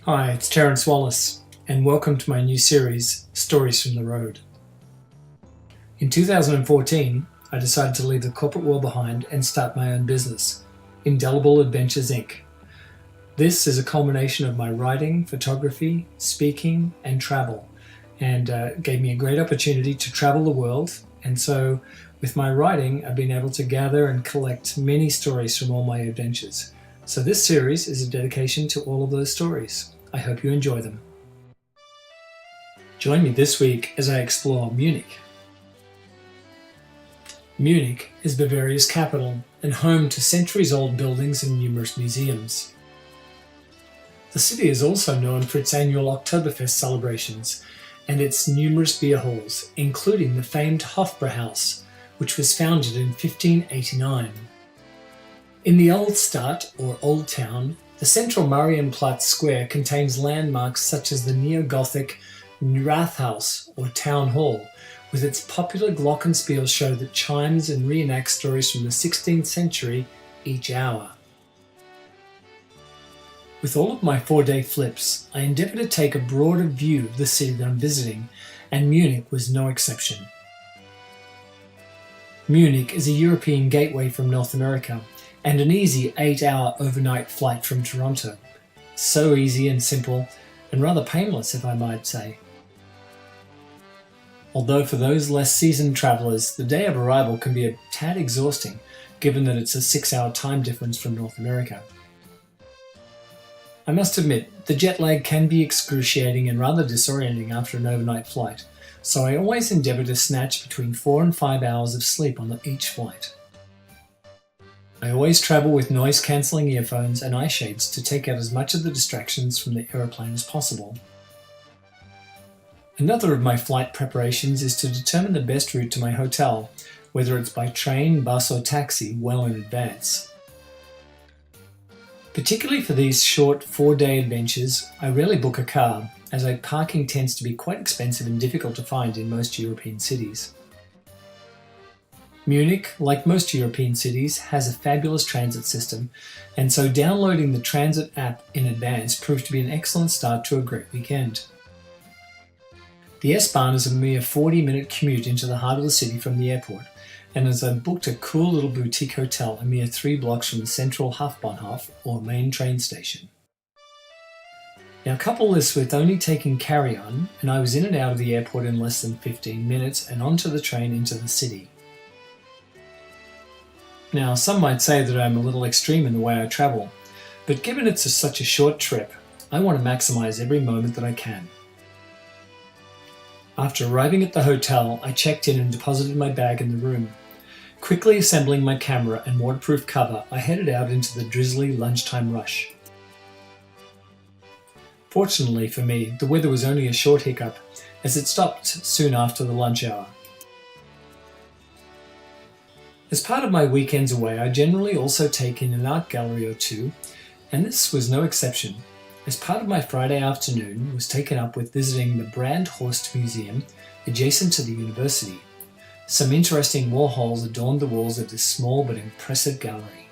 Hi, it's Terence Wallace, and welcome to my new series, Stories from the Road. In 2014, I decided to leave the corporate world behind and start my own business, Indelible Adventures Inc. This is a culmination of my writing, photography, speaking, and travel, and gave me a great opportunity to travel the world. And so, with my writing, I've been able to gather and collect many stories from all my adventures. So this series is a dedication to all of those stories. I hope you enjoy them. Join me this week as I explore Munich. Munich is Bavaria's capital and home to centuries-old buildings and numerous museums. The city is also known for its annual Oktoberfest celebrations and its numerous beer halls, including the famed Hofbrauhaus, which was founded in 1589. In the Old Stadt, or Old Town, the central Marienplatz square contains landmarks such as the neo-Gothic Rathaus, or Town Hall, with its popular glockenspiel show that chimes and reenacts stories from the 16th century each hour. With all of my 4-day flips, I endeavour to take a broader view of the city that I'm visiting, and Munich was no exception. Munich is a European gateway from North America, and an easy 8-hour overnight flight from Toronto. So easy and simple, and rather painless if I might say. Although for those less seasoned travellers, the day of arrival can be a tad exhausting, given that it's a 6-hour time difference from North America. I must admit, the jet lag can be excruciating and rather disorienting after an overnight flight, so I always endeavour to snatch between 4 and 5 hours of sleep on each flight. I always travel with noise-cancelling earphones and eye shades to take out as much of the distractions from the aeroplane as possible. Another of my flight preparations is to determine the best route to my hotel, whether it's by train, bus or taxi, well in advance. Particularly for these short 4-day adventures, I rarely book a car, as parking tends to be quite expensive and difficult to find in most European cities. Munich, like most European cities, has a fabulous transit system, and so downloading the transit app in advance proved to be an excellent start to a great weekend. The S-Bahn is a mere 40-minute commute into the heart of the city from the airport, and as I booked a cool little boutique hotel a mere 3 blocks from the central Hauptbahnhof, or main train station. Now couple this with only taking carry-on, and I was in and out of the airport in less than 15 minutes and onto the train into the city. Now, some might say that I'm a little extreme in the way I travel, but given it's such a short trip, I want to maximise every moment that I can. After arriving at the hotel, I checked in and deposited my bag in the room. Quickly assembling my camera and waterproof cover, I headed out into the drizzly lunchtime rush. Fortunately for me, the weather was only a short hiccup, as it stopped soon after the lunch hour. As part of my weekends away, I generally also take in an art gallery or two, and this was no exception, as part of my Friday afternoon was taken up with visiting the Brandhorst Museum adjacent to the university. Some interesting Warhols adorned the walls of this small but impressive gallery.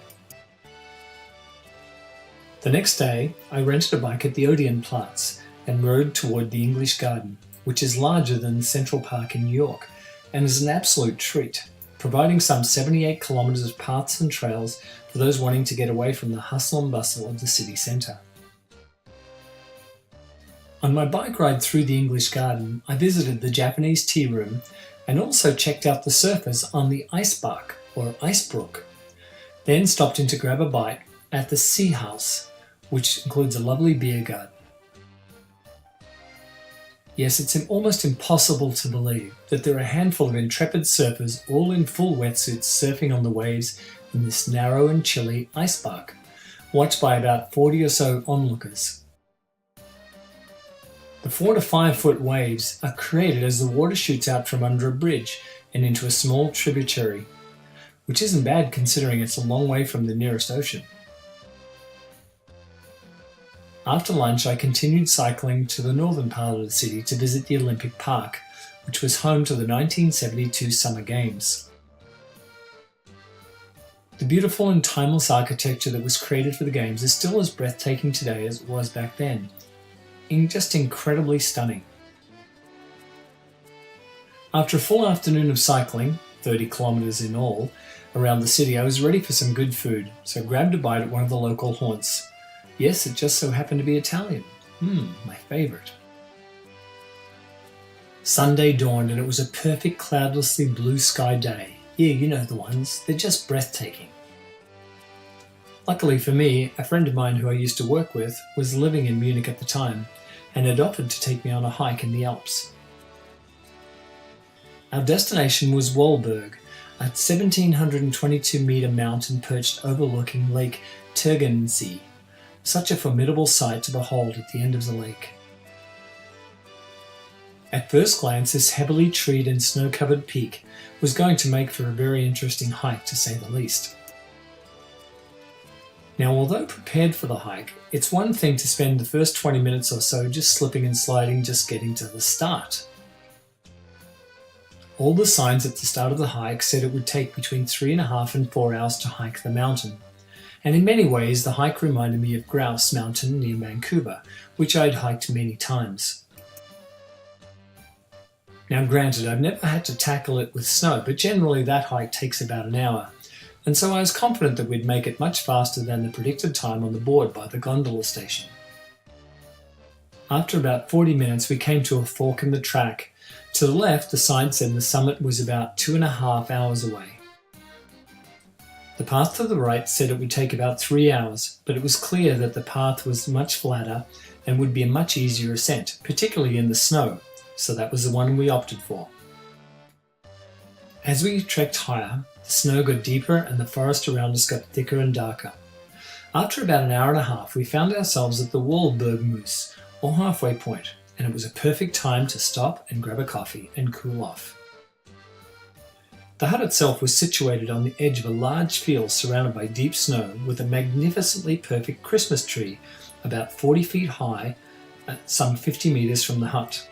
The next day, I rented a bike at the Odeonplatz and rode toward the English Garden, which is larger than Central Park in New York, and is an absolute treat, providing some 78 kilometres of paths and trails for those wanting to get away from the hustle and bustle of the city centre. On my bike ride through the English Garden, I visited the Japanese tea room and also checked out the surfers on the Eisbach, or Icebrook, then stopped in to grab a bite at the Sea House, which includes a lovely beer garden. Yes, it's almost impossible to believe that there are a handful of intrepid surfers all in full wetsuits surfing on the waves in this narrow and chilly Eisbach, watched by about 40 or so onlookers. The 4 to 5 foot waves are created as the water shoots out from under a bridge and into a small tributary, which isn't bad considering it's a long way from the nearest ocean. After lunch, I continued cycling to the northern part of the city to visit the Olympic Park, which was home to the 1972 Summer Games. The beautiful and timeless architecture that was created for the Games is still as breathtaking today as it was back then, just incredibly stunning. After a full afternoon of cycling, 30 kilometres in all, around the city, I was ready for some good food, so I grabbed a bite at one of the local haunts. Yes, it just so happened to be Italian. My favourite. Sunday dawned and it was a perfect cloudlessly blue sky day. Yeah, you know the ones. They're just breathtaking. Luckily for me, a friend of mine who I used to work with was living in Munich at the time and had offered to take me on a hike in the Alps. Our destination was Wohlberg, a 1,722-metre mountain perched overlooking Lake Tegernsee, such a formidable sight to behold at the end of the lake. At first glance, this heavily treed and snow-covered peak was going to make for a very interesting hike, to say the least. Now, although prepared for the hike, it's one thing to spend the first 20 minutes or so just slipping and sliding, just getting to the start. All the signs at the start of the hike said it would take between 3.5 and 4 hours to hike the mountain. And in many ways, the hike reminded me of Grouse Mountain near Vancouver, which I'd hiked many times. Now granted, I've never had to tackle it with snow, but generally that hike takes about an hour, and so I was confident that we'd make it much faster than the predicted time on the board by the gondola station. After about 40 minutes, we came to a fork in the track. To the left, the sign said the summit was about 2.5 hours away. The path to the right said it would take about 3 hours, but it was clear that the path was much flatter and would be a much easier ascent, particularly in the snow, so that was the one we opted for. As we trekked higher, the snow got deeper and the forest around us got thicker and darker. After about an hour and a half, we found ourselves at the Wohlberg Moose, or halfway point, and it was a perfect time to stop and grab a coffee and cool off. The hut itself was situated on the edge of a large field surrounded by deep snow with a magnificently perfect Christmas tree about 40 feet high, some 50 metres from the hut.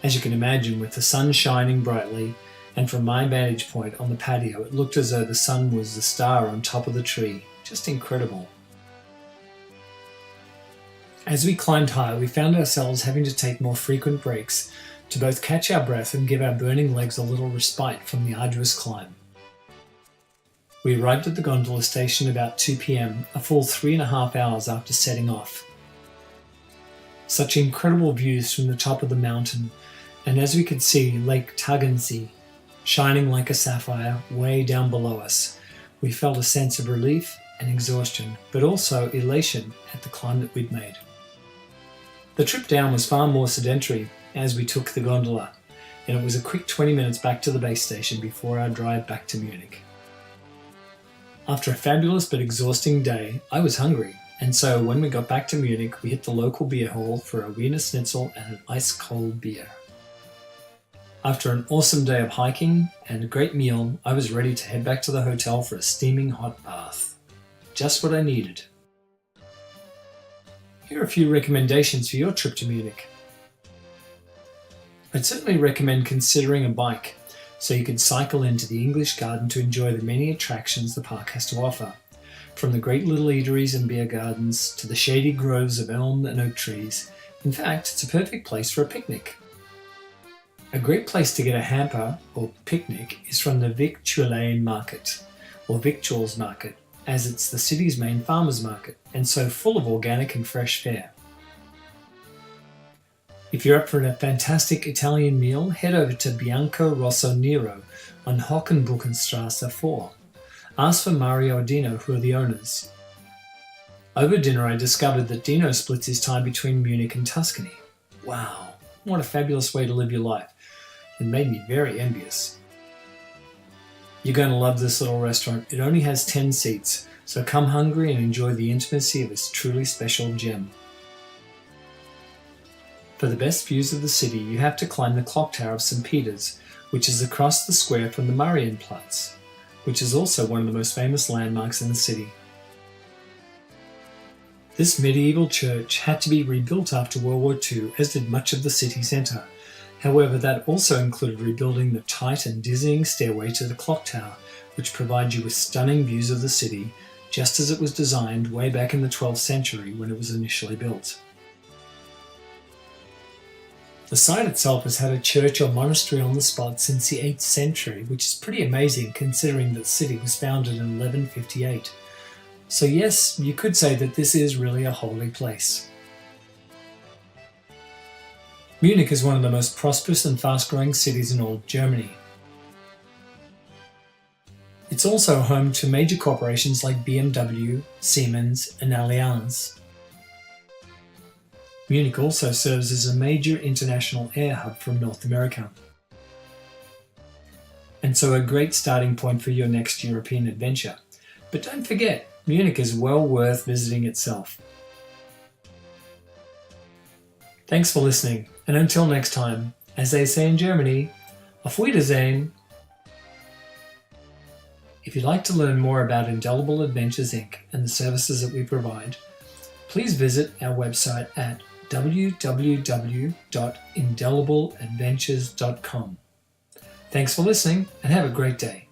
As you can imagine, with the sun shining brightly, and from my vantage point on the patio, it looked as though the sun was the star on top of the tree. Just incredible. As we climbed higher, we found ourselves having to take more frequent breaks to both catch our breath and give our burning legs a little respite from the arduous climb. We arrived at the gondola station about 2 p.m, a full 3.5 hours after setting off. Such incredible views from the top of the mountain, and as we could see Lake Tegernsee shining like a sapphire way down below us, we felt a sense of relief and exhaustion, but also elation at the climb that we'd made. The trip down was far more sedentary as we took the gondola, and it was a quick 20 minutes back to the base station before our drive back to Munich. After a fabulous but exhausting day, I was hungry, and so when we got back to Munich, we hit the local beer hall for a Wiener Schnitzel and an ice-cold beer. After an awesome day of hiking and a great meal, I was ready to head back to the hotel for a steaming hot bath. Just what I needed. Here are a few recommendations for your trip to Munich. I'd certainly recommend considering a bike, so you can cycle into the English Garden to enjoy the many attractions the park has to offer. From the great little eateries and beer gardens to the shady groves of elm and oak trees. In fact, it's a perfect place for a picnic. A great place to get a hamper or picnic is from the Victuaillen Market, or Victuals Market, as it's the city's main farmers market, and so full of organic and fresh fare. If you're up for a fantastic Italian meal, head over to Bianco Rosso Nero on Hockenbuchenstrasse 4. Ask for Mario or Dino, who are the owners. Over dinner, I discovered that Dino splits his time between Munich and Tuscany. Wow, what a fabulous way to live your life. It made me very envious. You're going to love this little restaurant. It only has 10 seats, so come hungry and enjoy the intimacy of this truly special gem. For the best views of the city, you have to climb the clock tower of St. Peter's, which is across the square from the Marienplatz, which is also one of the most famous landmarks in the city. This medieval church had to be rebuilt after World War II, as did much of the city centre. However, that also included rebuilding the tight and dizzying stairway to the clock tower, which provides you with stunning views of the city, just as it was designed way back in the 12th century when it was initially built. The site itself has had a church or monastery on the spot since the 8th century, which is pretty amazing considering that the city was founded in 1158. So yes, you could say that this is really a holy place. Munich is one of the most prosperous and fast-growing cities in all of Germany. It's also home to major corporations like BMW, Siemens, and Allianz. Munich also serves as a major international air hub from North America, and so a great starting point for your next European adventure. But don't forget, Munich is well worth visiting itself. Thanks for listening, and until next time, as they say in Germany, auf Wiedersehen! If you'd like to learn more about Indelible Adventures Inc. and the services that we provide, please visit our website at www.indelibleadventures.com. Thanks for listening and have a great day.